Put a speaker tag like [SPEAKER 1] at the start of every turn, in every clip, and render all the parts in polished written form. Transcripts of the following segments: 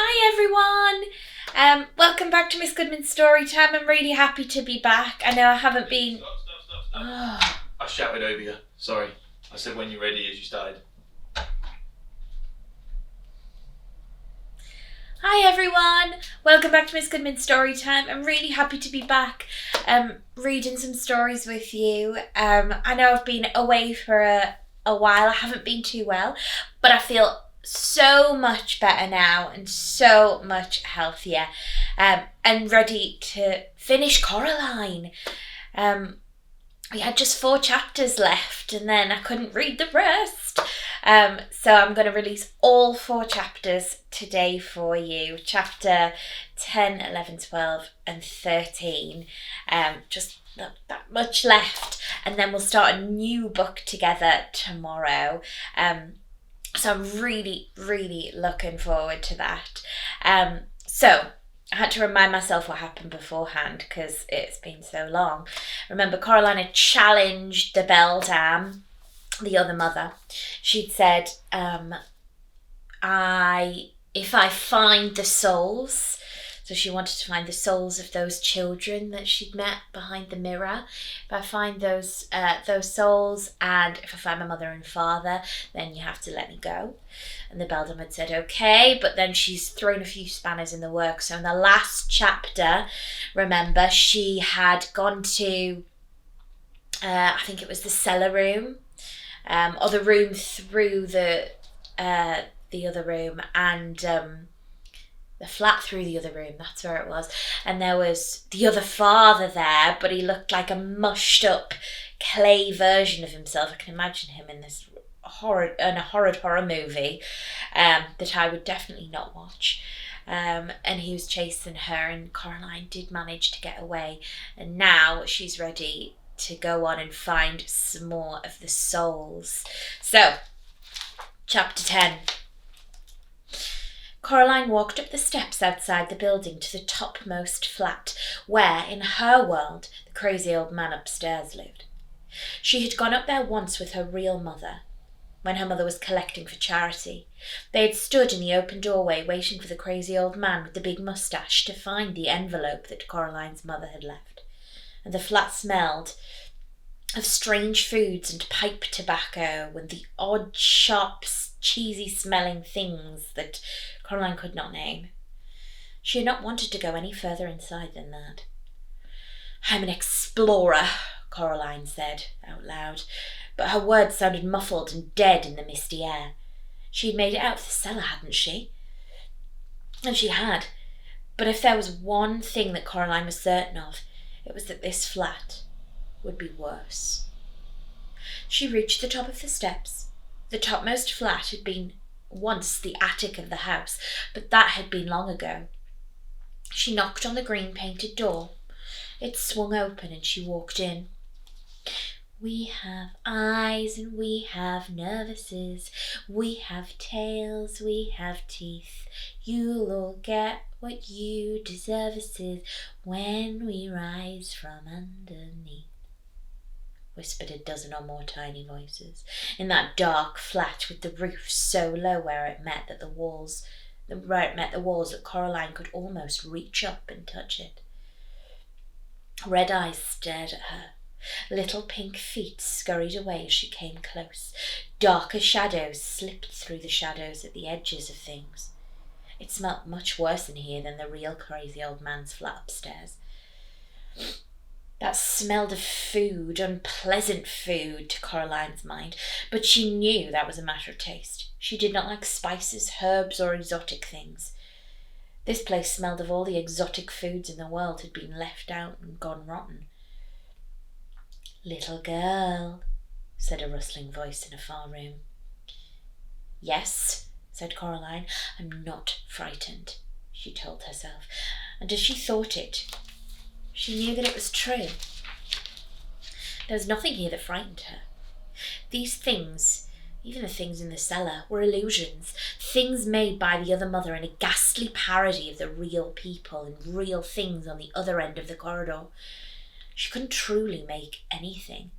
[SPEAKER 1] Hi everyone! Welcome back to Miss Goodman's Storytime. I'm really happy to be back. I know I haven't been...
[SPEAKER 2] Stop.
[SPEAKER 1] Oh.
[SPEAKER 2] I shouted over you. Sorry. I said when you're ready as you started.
[SPEAKER 1] Hi everyone! Welcome back to Miss Goodman's Storytime. I'm really happy to be back reading some stories with you. I know I've been away for a while. I haven't been too well, but I feel so much better now and so much healthier and ready to finish Coraline. We had just 4 chapters left and then I couldn't read the rest. So I'm going to release all 4 chapters today for you. Chapter 10, 11, 12 and 13. Just not that much left. And then we'll start a new book together tomorrow. So I'm really, really looking forward to that. So I had to remind myself what happened beforehand because it's been so long. Remember, Coraline had challenged the beldam, the other mother. She'd said, if I find the souls, so she wanted to find the souls of those children that she'd met behind the mirror. If I find those souls, and if I find my mother and father, then you have to let me go. And the beldam had said, okay, but then she's thrown a few spanners in the works. So in the last chapter, remember, she had gone to, I think it was the cellar room, or the room through the other room, and the flat through the other room, that's where it was. And there was the other father there, but he looked like a mushed up clay version of himself. I can imagine him in this horrid horror movie that I would definitely not watch. And he was chasing her, and Coraline did manage to get away. And now she's ready to go on and find some more of the souls. So, chapter 10. Coraline walked up the steps outside the building to the topmost flat, where, in her world, the crazy old man upstairs lived. She had gone up there once with her real mother, when her mother was collecting for charity. They had stood in the open doorway waiting for the crazy old man with the big moustache to find the envelope that Coraline's mother had left. And the flat smelled of strange foods and pipe tobacco and the odd, sharp, cheesy-smelling things that Coraline could not name. She had not wanted to go any further inside than that. I'm an explorer, Coraline said out loud, but her words sounded muffled and dead in the misty air. She had made it out of the cellar, hadn't she? And she had. But if there was one thing that Coraline was certain of, it was that this flat would be worse. She reached the top of the steps. The topmost flat had been once the attic of the house, but that had been long ago. She knocked on the green-painted door. It swung open and she walked in. We have eyes and we have nervouses. We have tails, we have teeth. You'll all get what you deserve when we rise from underneath, whispered a dozen or more tiny voices, in that dark flat with the roof so low where it met the walls that Coraline could almost reach up and touch it. Red eyes stared at her. Little pink feet scurried away as she came close. Darker shadows slipped through the shadows at the edges of things. It smelt much worse in here than the real crazy old man's flat upstairs. That smelled of food, unpleasant food to Coraline's mind, but she knew that was a matter of taste. She did not like spices, herbs, or exotic things. This place smelled of all the exotic foods in the world had been left out and gone rotten. Little girl, said a rustling voice in a far room. Yes, said Coraline, I'm not frightened, she told herself, and as she thought it, she knew that it was true. There was nothing here that frightened her. These things, even the things in the cellar, were illusions, things made by the other mother in a ghastly parody of the real people and real things on the other end of the corridor. She couldn't truly make anything,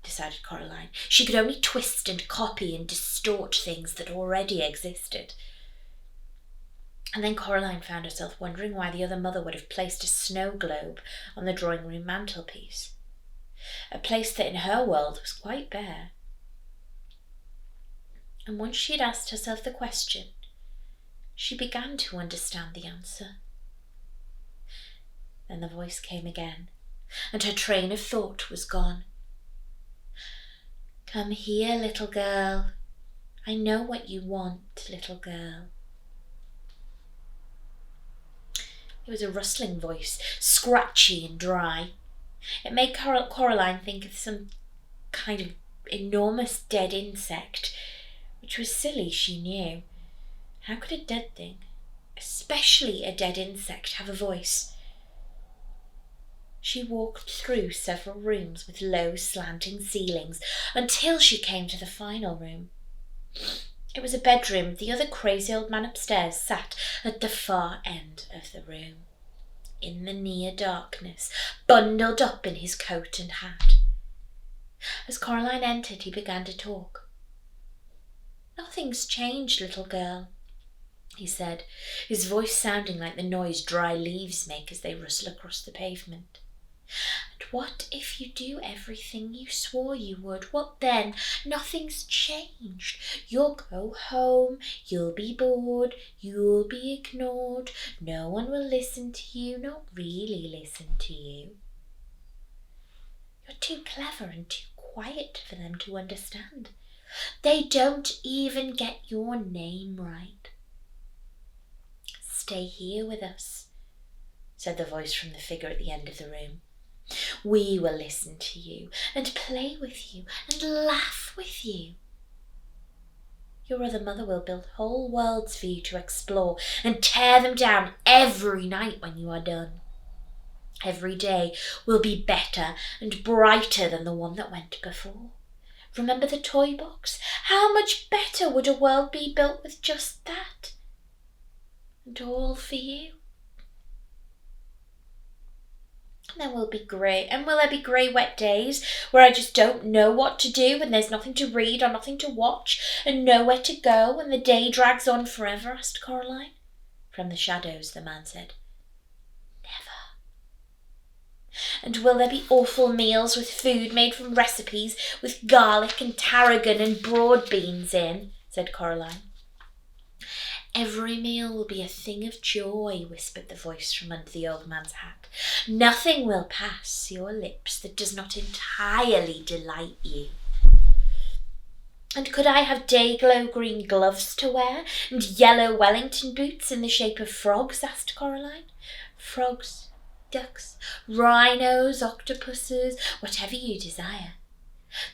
[SPEAKER 1] decided Coraline. She could only twist and copy and distort things that already existed. And then Coraline found herself wondering why the other mother would have placed a snow globe on the drawing room mantelpiece, a place that in her world was quite bare. And once she had asked herself the question, she began to understand the answer. Then the voice came again, and her train of thought was gone. "Come here, little girl. I know what you want, little girl." It was a rustling voice, scratchy and dry. It made Coraline think of some kind of enormous dead insect, which was silly, she knew. How could a dead thing, especially a dead insect, have a voice? She walked through several rooms with low slanting ceilings until she came to the final room. It was a bedroom. The other crazy old man upstairs sat at the far end of the room, in the near darkness, bundled up in his coat and hat. As Coraline entered, he began to talk. "Nothing's changed, little girl," he said, his voice sounding like the noise dry leaves make as they rustle across the pavement. "And what if you do everything you swore you would? What then? Nothing's changed. You'll go home, you'll be bored, you'll be ignored, no one will listen to you, not really listen to you. You're too clever and too quiet for them to understand. They don't even get your name right. Stay here with us," said the voice from the figure at the end of the room. "We will listen to you and play with you and laugh with you. Your other mother will build whole worlds for you to explore and tear them down every night when you are done. Every day will be better and brighter than the one that went before. Remember the toy box? How much better would a world be built with just that? And all for you. And then will there be grey wet days where I just don't know what to do and there's nothing to read or nothing to watch and nowhere to go and the day drags on forever?" asked Coraline. From the shadows, the man said, "Never." "And will there be awful meals with food made from recipes with garlic and tarragon and broad beans in?" said Coraline. "Every meal will be a thing of joy," whispered the voice from under the old man's hat. "Nothing will pass your lips that does not entirely delight you." "And could I have day-glow green gloves to wear and yellow Wellington boots in the shape of frogs?" asked Coraline. "Frogs, ducks, rhinos, octopuses, whatever you desire.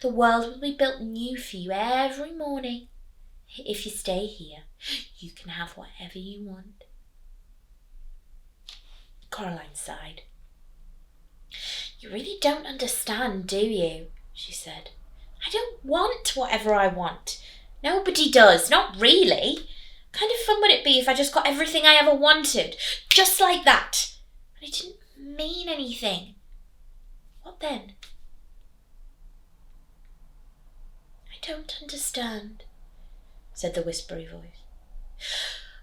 [SPEAKER 1] The world will be built new for you every morning. If you stay here, you can have whatever you want." Coraline sighed. "You really don't understand, do you?" she said. "I don't want whatever I want. Nobody does, not really. What kind of fun would it be if I just got everything I ever wanted, just like that, and it didn't mean anything? What then?" "I don't understand," said the whispery voice.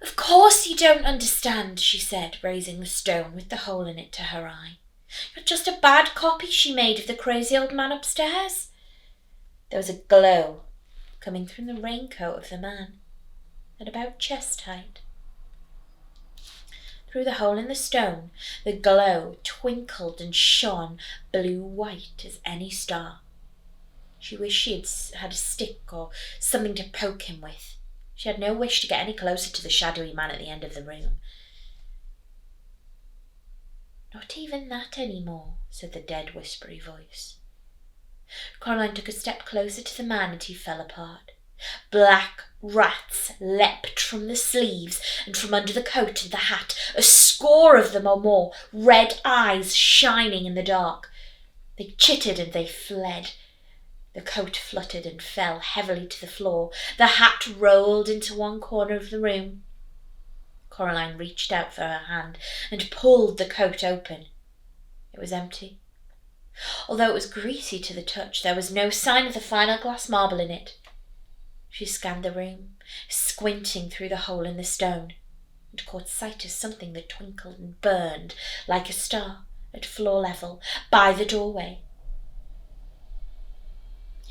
[SPEAKER 1] "Of course you don't understand," she said, raising the stone with the hole in it to her eye. "You're just a bad copy she made of the crazy old man upstairs." There was a glow coming from the raincoat of the man at about chest height. Through the hole in the stone, the glow twinkled and shone blue-white as any star. She wished she had a stick or something to poke him with. She had no wish to get any closer to the shadowy man at the end of the room. "Not even that any more," said the dead, whispery voice. Coraline took a step closer to the man and he fell apart. Black rats leapt from the sleeves and from under the coat and the hat, a score of them or more, red eyes shining in the dark. They chittered and they fled. The coat fluttered and fell heavily to the floor. The hat rolled into one corner of the room. Coraline reached out for her hand and pulled the coat open. It was empty. Although it was greasy to the touch, there was no sign of the final glass marble in it. She scanned the room, squinting through the hole in the stone. and caught sight of something that twinkled and burned like a star at floor level by the doorway.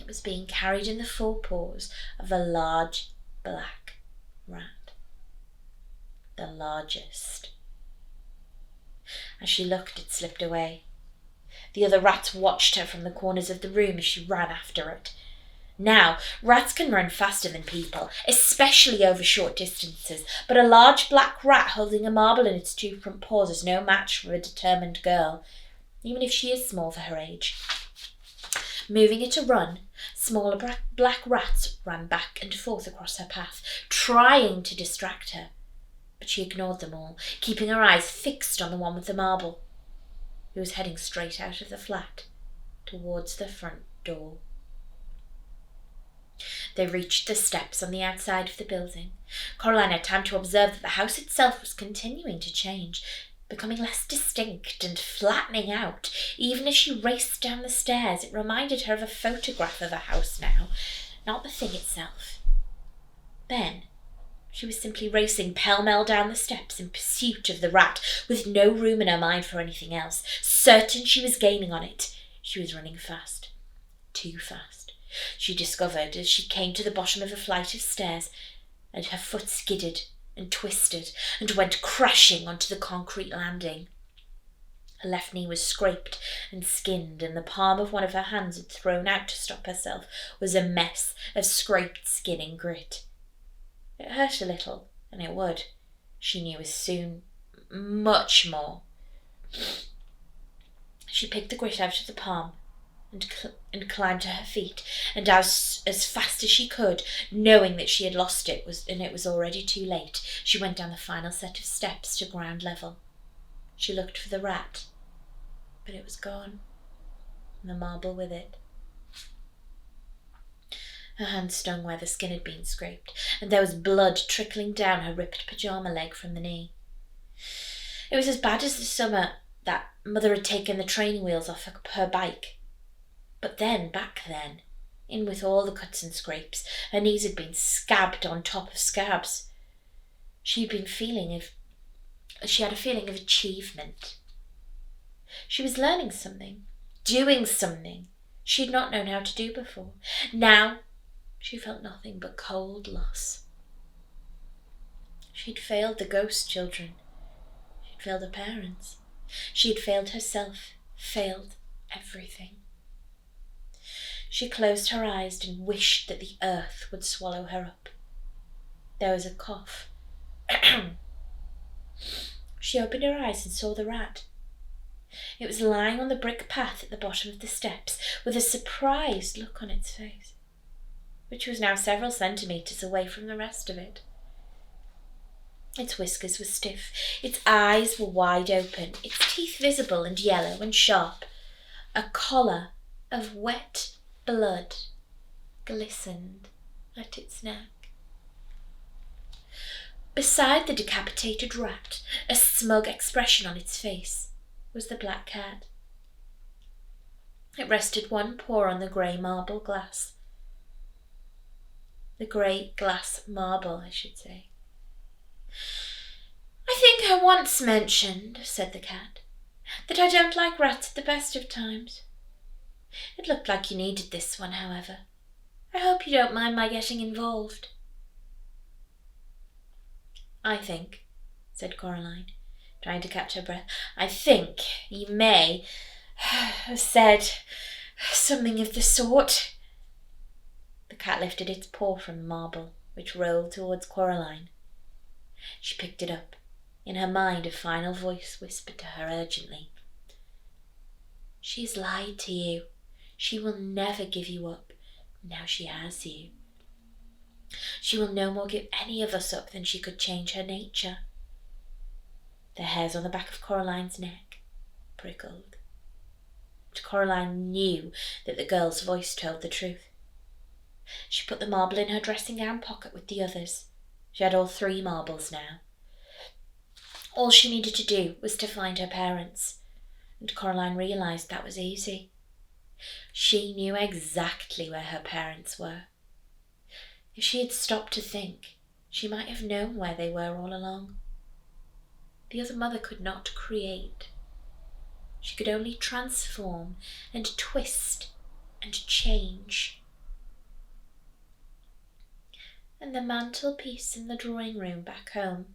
[SPEAKER 1] It was being carried in the forepaws of a large black rat. The largest. As she looked, it slipped away. The other rats watched her from the corners of the room as she ran after it. Now, rats can run faster than people, especially over short distances, but a large black rat holding a marble in its two front paws is no match for a determined girl, even if she is small for her age. Moving at a run, smaller black rats ran back and forth across her path, trying to distract her, but she ignored them all, keeping her eyes fixed on the one with the marble, who was heading straight out of the flat towards the front door. They reached the steps on the outside of the building. Coraline had time to observe that the house itself was continuing to change, becoming less distinct and flattening out. Even as she raced down the stairs, it reminded her of a photograph of a house now, not the thing itself. Then she was simply racing pell-mell down the steps in pursuit of the rat, with no room in her mind for anything else. Certain she was gaining on it, she was running fast. Too fast. She discovered as she came to the bottom of a flight of stairs, and her foot skidded and twisted and went crashing onto the concrete landing. Her left knee was scraped and skinned, and the palm of one of her hands had thrown out to stop herself was a mess of scraped skin and grit. It hurt a little, and it would, she knew as soon, much more. She picked the grit out of the palm and climbed to her feet, and as fast as she could, knowing that she had lost it and it was already too late, she went down the final set of steps to ground level. She looked for the rat, but it was gone, and the marble with it. Her hand stung where the skin had been scraped, and there was blood trickling down her ripped pyjama leg from the knee. It was as bad as the summer that Mother had taken the training wheels off her bike. But then, back then, in with all the cuts and scrapes, her knees had been scabbed on top of scabs. She had a feeling of achievement. She was learning something, doing something she had not known how to do before. Now she felt nothing but cold loss. She had failed the ghost children. She had failed her parents. She had failed herself, failed everything. She closed her eyes and wished that the earth would swallow her up. There was a cough. She opened her eyes and saw the rat. It was lying on the brick path at the bottom of the steps, with a surprised look on its face, which was now several centimetres away from the rest of it. Its whiskers were stiff, its eyes were wide open, its teeth visible and yellow and sharp. A collar of wet blood glistened at its neck. Beside the decapitated rat, a smug expression on its face, was the black cat. It rested one paw on the grey marble glass. The grey glass marble, I should say. "I think I once mentioned," said the cat, "that I don't like rats at the best of times. It looked like you needed this one, however. I hope you don't mind my getting involved." "I think," said Coraline, trying to catch her breath, "I think you may have said something of the sort." The cat lifted its paw from the marble, which rolled towards Coraline. She picked it up. In her mind, a final voice whispered to her urgently, "She has lied to you. She will never give you up, now she has you. She will no more give any of us up than she could change her nature." The hairs on the back of Coraline's neck prickled. But Coraline knew that the girl's voice told the truth. She put the marble in her dressing gown pocket with the others. She had all 3 marbles now. All she needed to do was to find her parents, and Coraline realised that was easy. She knew exactly where her parents were. If she had stopped to think, she might have known where they were all along. The other mother could not create. She could only transform and twist and change. And the mantelpiece in the drawing room back home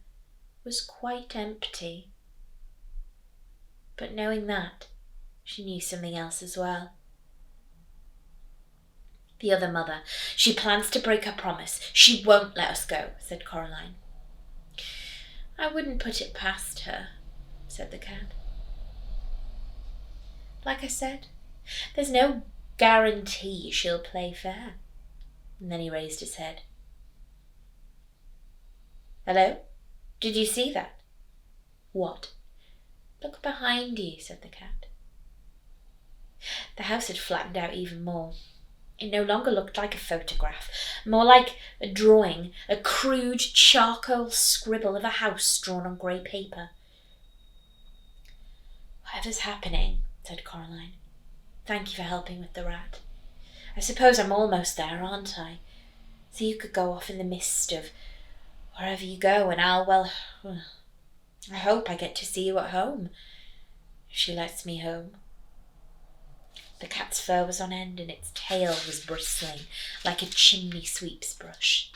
[SPEAKER 1] was quite empty. But knowing that, she knew something else as well. The other mother, she plans to break her promise. She won't let us go, said Coraline. I wouldn't put it past her, said the cat. Like I said, there's no guarantee she'll play fair. And then he raised his head. Hello? Did you see that? What? Look behind you, said the cat. The house had flattened out even more. It no longer looked like a photograph, more like a drawing, a crude charcoal scribble of a house drawn on grey paper. Whatever's happening, said Coraline. Thank you for helping with the rat. I suppose I'm almost there, aren't I? So you could go off in the mist of wherever you go, and I hope I get to see you at home, if she lets me home. The cat's fur was on end and its tail was bristling like a chimney sweep's brush.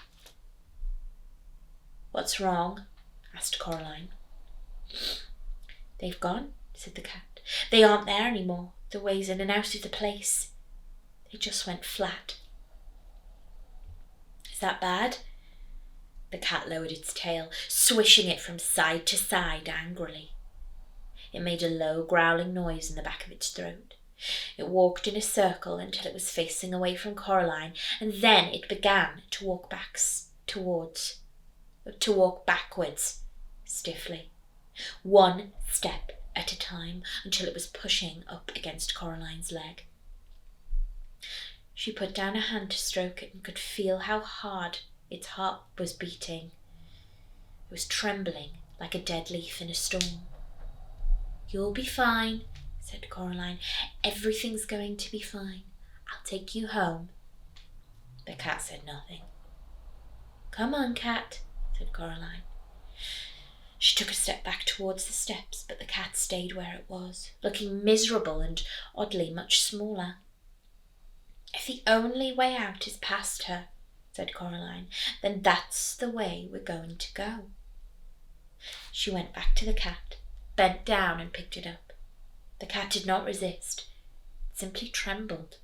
[SPEAKER 1] What's wrong? Asked Coraline. They've gone, said the cat. They aren't there anymore, the ways in and out of the place. They just went flat. Is that bad? The cat lowered its tail, swishing it from side to side angrily. It made a low growling noise in the back of its throat. It walked in a circle until it was facing away from Coraline, and then it began to walk backwards, stiffly, one step at a time, until it was pushing up against Coraline's leg. She put down a hand to stroke it and could feel how hard its heart was beating. It was trembling like a dead leaf in a storm. You'll be fine, said Coraline. Everything's going to be fine. I'll take you home. The cat said nothing. Come on, cat, said Coraline. She took a step back towards the steps, but the cat stayed where it was, looking miserable and oddly much smaller. If the only way out is past her, said Coraline, then that's the way we're going to go. She went back to the cat, bent down and picked it up. The cat did not resist, it simply trembled.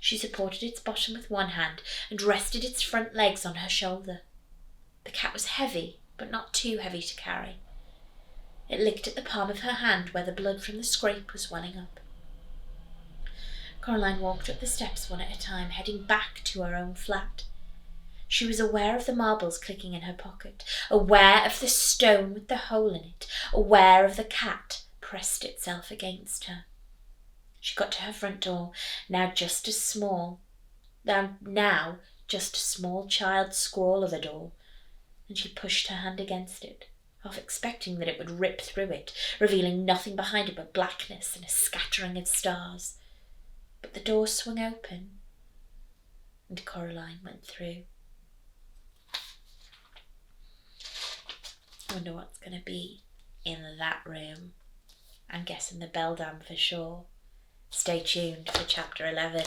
[SPEAKER 1] She supported its bottom with one hand and rested its front legs on her shoulder. The cat was heavy, but not too heavy to carry. It licked at the palm of her hand where the blood from the scrape was welling up. Coraline walked up the steps one at a time, heading back to her own flat. She was aware of the marbles clicking in her pocket, aware of the stone with the hole in it, aware of the cat pressed itself against her. She got to her front door, now just a small child scrawl of a door, and she pushed her hand against it, half expecting that it would rip through it, revealing nothing behind it but blackness and a scattering of stars. But the door swung open, and Coraline went through. I wonder what's going to be in that room. I'm guessing the beldam for sure. Stay tuned for chapter 11.